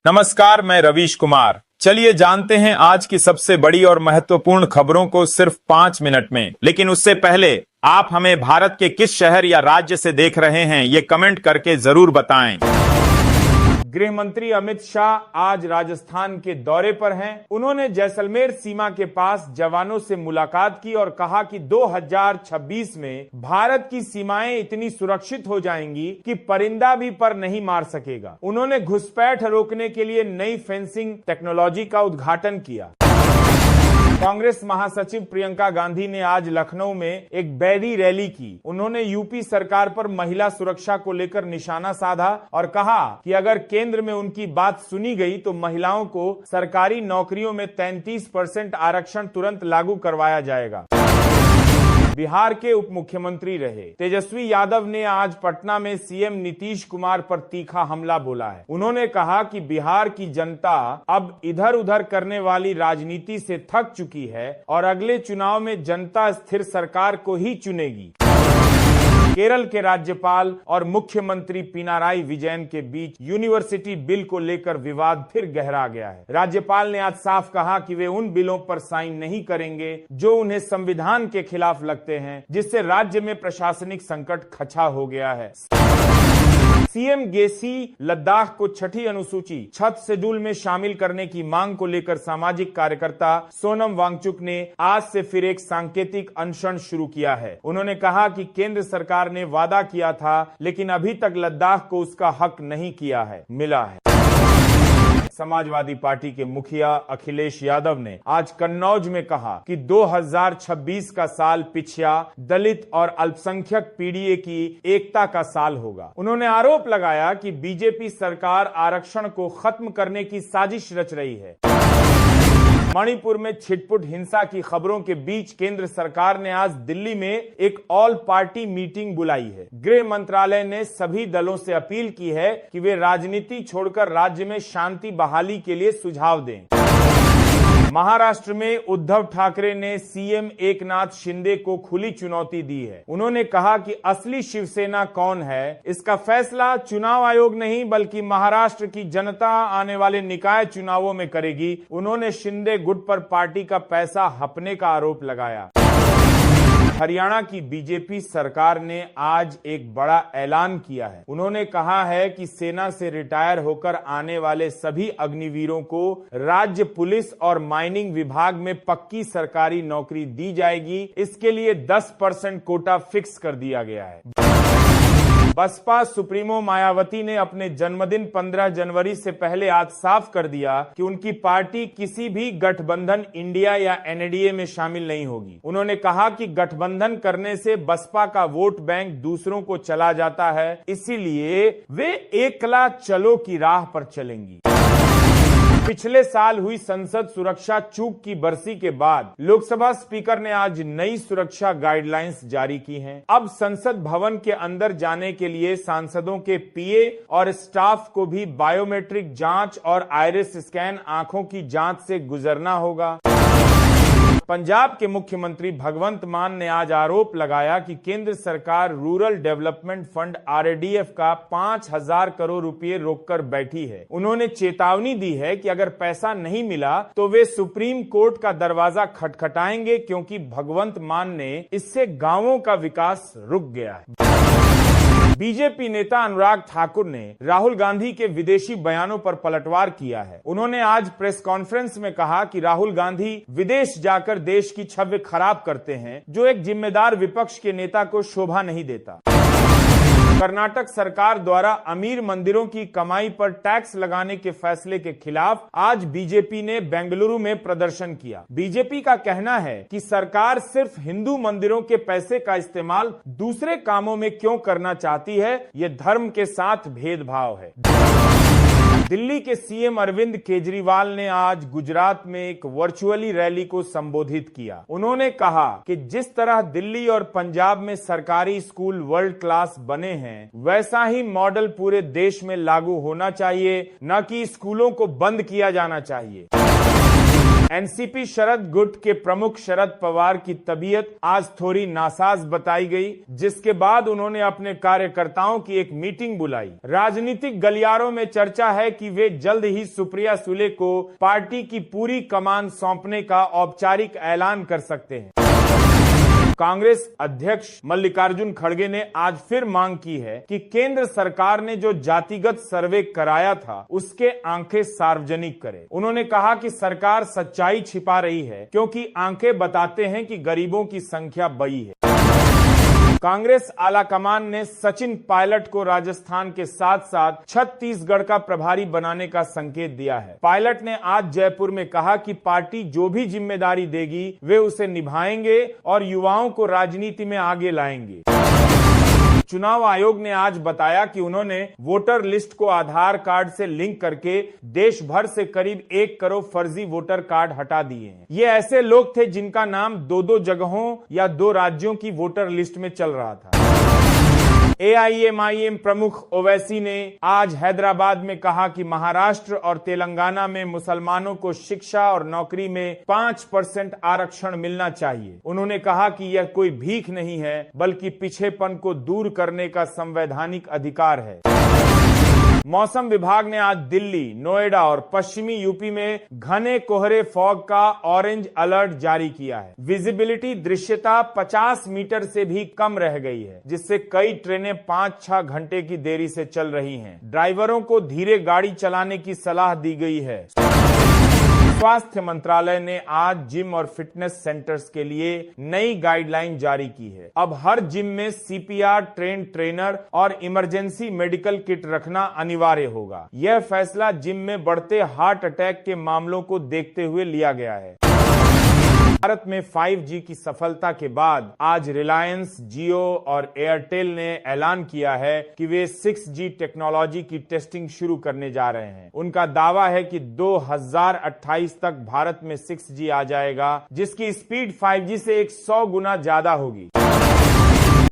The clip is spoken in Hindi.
नमस्कार, मैं रवीश कुमार। चलिए जानते हैं आज की सबसे बड़ी और महत्वपूर्ण खबरों को सिर्फ 5 मिनट में। लेकिन उससे पहले आप हमें भारत के किस शहर या राज्य से देख रहे हैं ये कमेंट करके जरूर बताएं। गृह मंत्री अमित शाह आज राजस्थान के दौरे पर हैं। उन्होंने जैसलमेर सीमा के पास जवानों से मुलाकात की और कहा कि 2026 में भारत की सीमाएं इतनी सुरक्षित हो जाएंगी कि परिंदा भी पर नहीं मार सकेगा। उन्होंने घुसपैठ रोकने के लिए नई फेंसिंग टेक्नोलॉजी का उद्घाटन किया। कांग्रेस महासचिव प्रियंका गांधी ने आज लखनऊ में एक बैरी रैली की। उन्होंने यूपी सरकार पर महिला सुरक्षा को लेकर निशाना साधा और कहा कि अगर केंद्र में उनकी बात सुनी गई तो महिलाओं को सरकारी नौकरियों में 33% आरक्षण तुरंत लागू करवाया जाएगा। बिहार के उप मुख्यमंत्री रहे तेजस्वी यादव ने आज पटना में सीएम नीतीश कुमार पर तीखा हमला बोला है। उन्होंने कहा कि बिहार की जनता अब इधर उधर करने वाली राजनीति से थक चुकी है और अगले चुनाव में जनता स्थिर सरकार को ही चुनेगी। केरल के राज्यपाल और मुख्यमंत्री पिनाराई विजयन के बीच यूनिवर्सिटी बिल को लेकर विवाद फिर गहरा गया है। राज्यपाल ने आज साफ कहा कि वे उन बिलों पर साइन नहीं करेंगे जो उन्हें संविधान के खिलाफ लगते हैं, जिससे राज्य में प्रशासनिक संकट खचा हो गया है। सीएम गेसी लद्दाख को छठी अनुसूची छठ शेड्यूल में शामिल करने की मांग को लेकर सामाजिक कार्यकर्ता सोनम वांगचुक ने आज से फिर एक सांकेतिक अनशन शुरू किया है। उन्होंने कहा कि केंद्र सरकार ने वादा किया था, लेकिन अभी तक लद्दाख को उसका हक नहीं मिला है। समाजवादी पार्टी के मुखिया अखिलेश यादव ने आज कन्नौज में कहा कि 2026 का साल पिछड़ा, दलित और अल्पसंख्यक पीढ़ी की एकता का साल होगा। उन्होंने आरोप लगाया कि बीजेपी सरकार आरक्षण को खत्म करने की साजिश रच रही है। मणिपुर में छिटपुट हिंसा की खबरों के बीच केंद्र सरकार ने आज दिल्ली में एक ऑल पार्टी मीटिंग बुलाई है। गृह मंत्रालय ने सभी दलों से अपील की है कि वे राजनीति छोड़कर राज्य में शांति बहाली के लिए सुझाव दें। महाराष्ट्र में उद्धव ठाकरे ने सीएम एकनाथ शिंदे को खुली चुनौती दी है। उन्होंने कहा कि असली शिवसेना कौन है, इसका फैसला चुनाव आयोग नहीं बल्कि महाराष्ट्र की जनता आने वाले निकाय चुनावों में करेगी। उन्होंने शिंदे गुट पर पार्टी का पैसा हपने का आरोप लगाया। हरियाणा की बीजेपी सरकार ने आज एक बड़ा ऐलान किया है। उन्होंने कहा है कि सेना से रिटायर होकर आने वाले सभी अग्निवीरों को राज्य पुलिस और माइनिंग विभाग में पक्की सरकारी नौकरी दी जाएगी। इसके लिए 10% कोटा फिक्स कर दिया गया है। बसपा सुप्रीमो मायावती ने अपने जन्मदिन 15 जनवरी से पहले आज साफ कर दिया कि उनकी पार्टी किसी भी गठबंधन इंडिया या एनडीए में शामिल नहीं होगी। उन्होंने कहा कि गठबंधन करने से बसपा का वोट बैंक दूसरों को चला जाता है, इसीलिए वे एकला चलो की राह पर चलेंगी। पिछले साल हुई संसद सुरक्षा चूक की बरसी के बाद लोकसभा स्पीकर ने आज नई सुरक्षा गाइडलाइंस जारी की हैं। अब संसद भवन के अंदर जाने के लिए सांसदों के पीए और स्टाफ को भी बायोमेट्रिक जांच और आइरिस स्कैन आंखों की जांच से गुजरना होगा। पंजाब के मुख्यमंत्री भगवंत मान ने आज आरोप लगाया कि केंद्र सरकार रूरल डेवलपमेंट फंड आरडीएफ का 5,000 करोड़ रुपए रोककर बैठी है। उन्होंने चेतावनी दी है कि अगर पैसा नहीं मिला तो वे सुप्रीम कोर्ट का दरवाजा खटखटाएंगे, क्योंकि भगवंत मान ने इससे गांवों का विकास रुक गया है। बीजेपी नेता अनुराग ठाकुर ने राहुल गांधी के विदेशी बयानों पर पलटवार किया है। उन्होंने आज प्रेस कॉन्फ्रेंस में कहा कि राहुल गांधी विदेश जाकर देश की छवि खराब करते हैं, जो एक जिम्मेदार विपक्ष के नेता को शोभा नहीं देता। कर्नाटक सरकार द्वारा अमीर मंदिरों की कमाई पर टैक्स लगाने के फैसले के खिलाफ आज बीजेपी ने बेंगलुरु में प्रदर्शन किया। बीजेपी का कहना है कि सरकार सिर्फ हिंदू मंदिरों के पैसे का इस्तेमाल दूसरे कामों में क्यों करना चाहती है, ये धर्म के साथ भेदभाव है। दिल्ली के सीएम अरविंद केजरीवाल ने आज गुजरात में एक वर्चुअली रैली को संबोधित किया। उन्होंने कहा कि जिस तरह दिल्ली और पंजाब में सरकारी स्कूल वर्ल्ड क्लास बने हैं, वैसा ही मॉडल पूरे देश में लागू होना चाहिए, न कि स्कूलों को बंद किया जाना चाहिए। एनसीपी शरद गुट के प्रमुख शरद पवार की तबीयत आज थोड़ी नासाज बताई गई, जिसके बाद उन्होंने अपने कार्यकर्ताओं की एक मीटिंग बुलाई। राजनीतिक गलियारों में चर्चा है कि वे जल्द ही सुप्रिया सुले को पार्टी की पूरी कमान सौंपने का औपचारिक ऐलान कर सकते हैं। कांग्रेस अध्यक्ष मल्लिकार्जुन खड़गे ने आज फिर मांग की है कि केंद्र सरकार ने जो जातिगत सर्वे कराया था उसके आंखें सार्वजनिक करे। उन्होंने कहा कि सरकार सच्चाई छिपा रही है क्योंकि आंखें बताते हैं कि गरीबों की संख्या बड़ी है। कांग्रेस आलाकमान ने सचिन पायलट को राजस्थान के साथ साथ छत्तीसगढ़ का प्रभारी बनाने का संकेत दिया है। पायलट ने आज जयपुर में कहा कि पार्टी जो भी जिम्मेदारी देगी वे उसे निभाएंगे और युवाओं को राजनीति में आगे लाएंगे। चुनाव आयोग ने आज बताया कि उन्होंने वोटर लिस्ट को आधार कार्ड से लिंक करके देश भर से करीब 1 करोड़ फर्जी वोटर कार्ड हटा दिए हैं। ये ऐसे लोग थे जिनका नाम 2 जगहों या 2 राज्यों की वोटर लिस्ट में चल रहा था। AIMIM प्रमुख ओवैसी ने आज हैदराबाद में कहा कि महाराष्ट्र और तेलंगाना में मुसलमानों को शिक्षा और नौकरी में 5% आरक्षण मिलना चाहिए। उन्होंने कहा कि यह कोई भीख नहीं है बल्कि पिछेपन को दूर करने का संवैधानिक अधिकार है। मौसम विभाग ने आज दिल्ली, नोएडा और पश्चिमी यूपी में घने कोहरे फॉग का ऑरेंज अलर्ट जारी किया है। विजिबिलिटी दृश्यता 50 मीटर से भी कम रह गई है, जिससे कई ट्रेनें 5-6 घंटे की देरी से चल रही हैं। ड्राइवरों को धीरे गाड़ी चलाने की सलाह दी गई है। स्वास्थ्य मंत्रालय ने आज जिम और फिटनेस सेंटर्स के लिए नई गाइडलाइन जारी की है। अब हर जिम में CPR ट्रेंड ट्रेनर और इमरजेंसी मेडिकल किट रखना अनिवार्य होगा। यह फैसला जिम में बढ़ते हार्ट अटैक के मामलों को देखते हुए लिया गया है। भारत में 5G की सफलता के बाद आज रिलायंस, जियो और एयरटेल ने ऐलान किया है कि वे 6G टेक्नोलॉजी की टेस्टिंग शुरू करने जा रहे हैं। उनका दावा है कि 2028 तक भारत में 6G आ जाएगा, जिसकी स्पीड 5G से 100 गुना ज्यादा होगी।